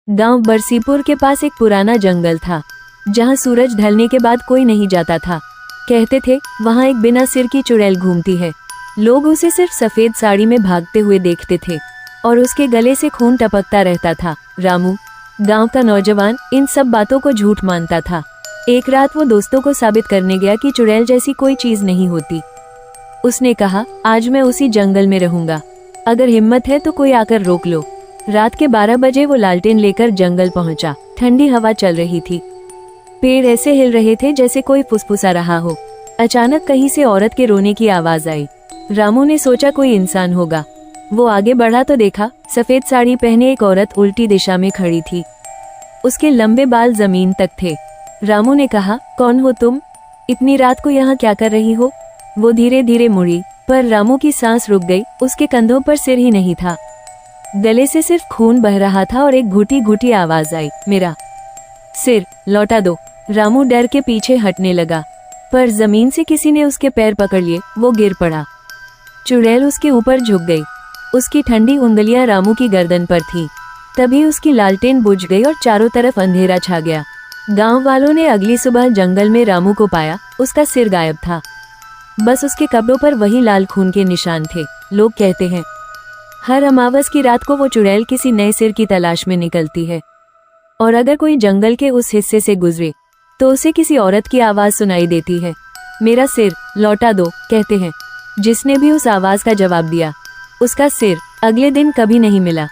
गांव बरसीपुर के पास एक पुराना जंगल था, जहां सूरज ढलने के बाद कोई नहीं जाता था। कहते थे वहां एक बिना सिर की चुड़ैल घूमती है। लोग उसे सिर्फ सफेद साड़ी में भागते हुए देखते थे और उसके गले से खून टपकता रहता था। रामू, गांव का नौजवान, इन सब बातों को झूठ मानता था। एक रात वो दोस्तों को साबित करने गया कि चुड़ैल जैसी कोई चीज नहीं होती। उसने कहा, आज मैं उसी जंगल में रहूंगा, अगर हिम्मत है तो कोई आकर रोक लो। रात के 12 बजे वो लालटेन लेकर जंगल पहुंचा। ठंडी हवा चल रही थी, पेड़ ऐसे हिल रहे थे जैसे कोई फुसफुसा रहा हो। अचानक कहीं से औरत के रोने की आवाज आई। रामू ने सोचा कोई इंसान होगा। वो आगे बढ़ा तो देखा, सफेद साड़ी पहने एक औरत उल्टी दिशा में खड़ी थी। उसके लंबे बाल जमीन तक थे। रामू ने कहा, कौन हो तुम? इतनी रात को यहाँ क्या कर रही हो? वो धीरे धीरे मुड़ी, पर रामू की सांस रुक गई। उसके कंधों पर सिर ही नहीं था, गले से सिर्फ खून बह रहा था और एक घुटी घुटी आवाज आई, मेरा सिर लौटा दो। रामू डर के पीछे हटने लगा, पर जमीन से किसी ने उसके पैर पकड़ लिए। वो गिर पड़ा। चुड़ैल उसके ऊपर झुक गई। उसकी ठंडी उंगलियां रामू की गर्दन पर थी। तभी उसकी लालटेन बुझ गई और चारों तरफ अंधेरा छा गया। गांव वालों ने अगली सुबह जंगल में रामू को पाया। उसका सिर गायब था, बस उसके कपड़ों पर वही लाल खून के निशान थे। लोग कहते हैं हर अमावस की रात को वो चुड़ैल किसी नए सिर की तलाश में निकलती है, और अगर कोई जंगल के उस हिस्से से गुजरे तो उसे किसी औरत की आवाज सुनाई देती है, मेरा सिर लौटा दो, कहते हैं। जिसने भी उस आवाज का जवाब दिया, उसका सिर अगले दिन कभी नहीं मिला।